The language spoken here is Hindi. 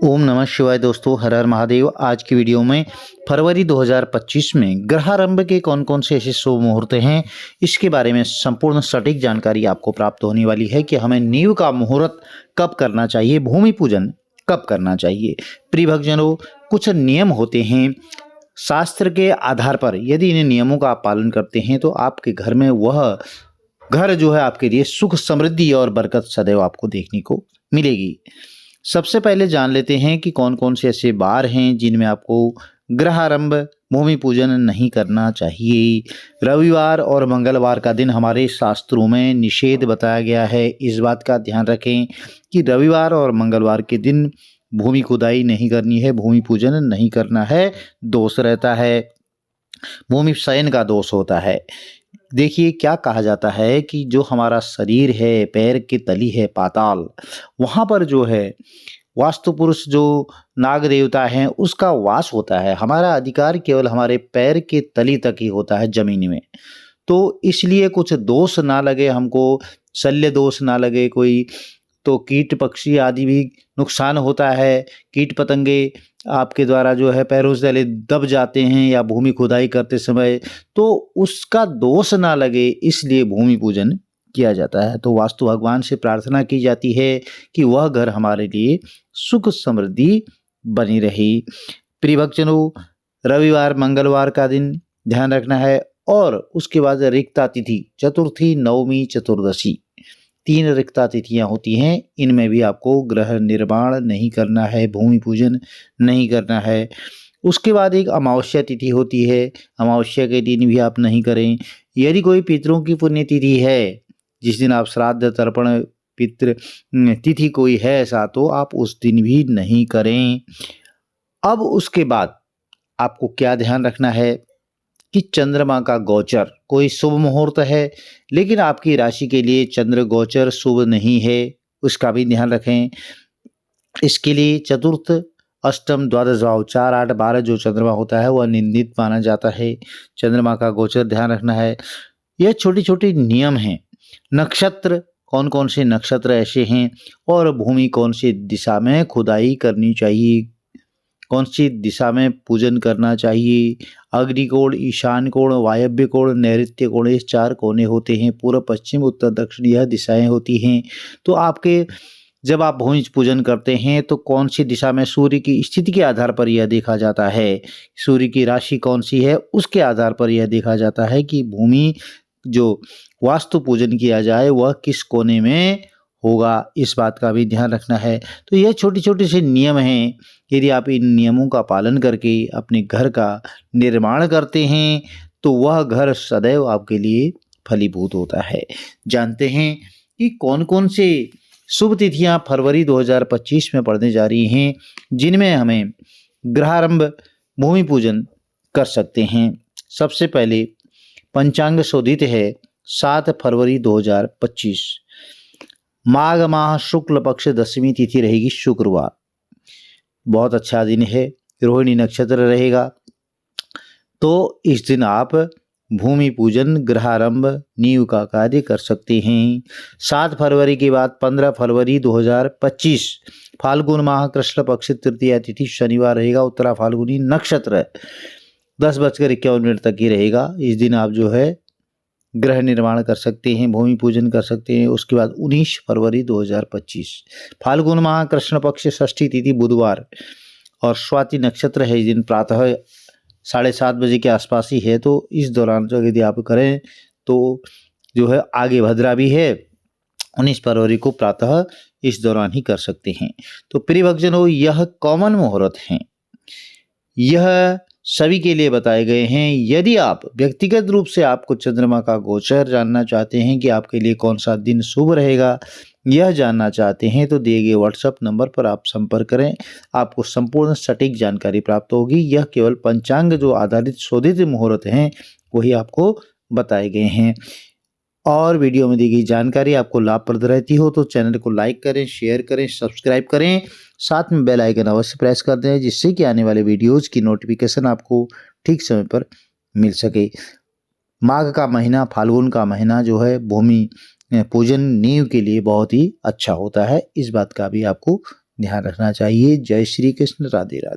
ओम नमः शिवाय दोस्तों, हर हर महादेव। आज की वीडियो में फरवरी 2025 में ग्रहारंभ के कौन-कौन से ऐसे शुभ मुहूर्त हैं, इसके बारे में संपूर्ण सटीक जानकारी आपको प्राप्त होने वाली है कि हमें नींव का मुहूर्त कब करना चाहिए, भूमि पूजन कब करना चाहिए। प्रिय भक्तजनों, कुछ नियम होते हैं शास्त्र के आधार पर। यदि इन नियमों का आप पालन करते हैं तो आपके घर में वह घर जो है आपके लिए सुख, समृद्धि और बरकत सदैव आपको देखने को मिलेगी। सबसे पहले जान लेते हैं कि कौन-कौन से ऐसे वार हैं जिनमें आपको ग्रहारंभ, भूमि पूजन नहीं करना चाहिए। रविवार और मंगलवार का दिन हमारे शास्त्रों में निषेध बताया गया है। इस बात का ध्यान रखें कि रविवार और मंगलवार के दिन भूमि खुदाई नहीं करनी है, भूमि पूजन नहीं करना है, दोष रहता है, भूमि शयन का दोष होता है। देखिए, क्या कहा जाता है कि जो हमारा शरीर है, पैर की तली है पाताल, वहाँ पर जो है वास्तु पुरुष जो नाग देवता हैं उसका वास होता है। हमारा अधिकार केवल हमारे पैर के तली तक ही होता है ज़मीन में। तो इसलिए कुछ दोष ना लगे हमको, शल्य दोष ना लगे कोई, तो कीट पक्षी आदि भी नुकसान होता है। कीट पतंगे आपके द्वारा जो है पैरों से तले दब जाते हैं या भूमि खुदाई करते समय, तो उसका दोष ना लगे इसलिए भूमि पूजन किया जाता है। तो वास्तु भगवान से प्रार्थना की जाती है कि वह घर हमारे लिए सुख समृद्धि बनी रहे। प्रिय भक्तजनों, रविवार मंगलवार का दिन ध्यान रखना है और उसके बाद रिक्ता तिथि, चतुर्थी, नवमी, चतुर्दशी, 3 रिक्ता तिथियां होती हैं। इनमें भी आपको गृह निर्माण नहीं करना है, भूमि पूजन नहीं करना है। उसके बाद एक अमावस्या तिथि होती है, अमावस्या के दिन भी आप नहीं करें। यदि कोई पितरों की पुण्यतिथि है, जिस दिन आप श्राद्ध तर्पण पितृ तिथि कोई है ऐसा, तो आप उस दिन भी नहीं करें। अब उसके बाद आपको क्या ध्यान रखना है कि चंद्रमा का गोचर कोई शुभ मुहूर्त है, लेकिन आपकी राशि के लिए चंद्र गोचर शुभ नहीं है, उसका भी ध्यान रखें। इसके लिए चतुर्थ, अष्टम, द्वादश भाव 4, 8, 12 जो चंद्रमा होता है वह निंदित माना जाता है। चंद्रमा का गोचर ध्यान रखना है। यह छोटी-छोटी नियम हैं। नक्षत्र, कौन-कौन से नक्षत्र ऐसे हैं और भूमि कौन सी दिशा में खुदाई करनी चाहिए, कौन सी दिशा में पूजन करना चाहिए। अग्निकोण, ईशान कोण, वायव्य कोण, नैऋत्य कोण, ये 4 कोने होते हैं। पूर्व, पश्चिम, उत्तर, दक्षिण यह दिशाएं होती हैं। तो आपके जब आप भूमि पूजन करते हैं तो कौन सी दिशा में, सूर्य की स्थिति के आधार पर यह देखा जाता है, सूर्य की राशि कौन सी है उसके आधार पर यह देखा जाता है कि भूमि जो वास्तु पूजन किया जाए वह किस कोने में होगा, इस बात का भी ध्यान रखना है। तो यह छोटे-छोटे से नियम हैं। यदि आप इन नियमों का पालन करके अपने घर का निर्माण करते हैं तो वह घर सदैव आपके लिए फलीभूत होता है। जानते हैं कि कौन-कौन से शुभ तिथियां फरवरी 2025 में पड़ने जा रही हैं, जिनमें हमें ग्रहारंभ, भूमि पूजन कर सकते हैं। सबसे पहले पंचांग शोधित है 7 फरवरी 2025, माघ माह शुक्ल पक्ष दशमी तिथि रहेगी शुक्रवार। बहुत अच्छा दिन है, रोहिणी नक्षत्र रहेगा। तो इस दिन आप भूमि पूजन, ग्रहारंभ, नींव का कार्य कर सकते हैं। 7 फरवरी के बाद 15 फरवरी 2025 फाल्गुन माह कृष्ण पक्ष तृतीया तिथि शनिवार रहेगा। उत्तरा फाल्गुनी नक्षत्र 10:51 तक ही रहेगा। इस दिन आप जो है गृह निर्माण कर सकते हैं, भूमि पूजन कर सकते हैं। उसके बाद 19 फरवरी 2025 फाल्गुन माह कृष्ण पक्ष षष्ठी तिथि बुधवार और स्वाति नक्षत्र है। इस दिन प्रातः 7:30 बजे के आसपास ही है। तो इस दौरान जो यदि आप करें तो जो है आगे भद्रा भी है, 19 फरवरी को प्रातः इस दौरान ही कर सकते हैं। तो प्रिय भक्तजनों, यह कॉमन मुहूर्त हैं, यह सभी के लिए बताए गए हैं। यदि आप व्यक्तिगत रूप से आपको चंद्रमा का गोचर जानना चाहते हैं कि आपके लिए कौन सा दिन शुभ रहेगा, यह जानना चाहते हैं, तो दिए गए व्हाट्सएप नंबर पर आप संपर्क करें, आपको संपूर्ण सटीक जानकारी प्राप्त होगी। यह केवल पंचांग जो आधारित शोधित मुहूर्त हैं वही आपको बताए गए हैं। और वीडियो में दी गई जानकारी आपको लाभप्रद रहती हो तो चैनल को लाइक करें, शेयर करें, सब्सक्राइब करें, साथ में बेल आइकन अवश्य प्रेस कर दें, जिससे कि आने वाले वीडियोज़ की नोटिफिकेशन आपको ठीक समय पर मिल सके। माघ का महीना, फाल्गुन का महीना जो है भूमि पूजन नींव के लिए बहुत ही अच्छा होता है, इस बात का भी आपको ध्यान रखना चाहिए। जय श्री कृष्ण, राधे राधे।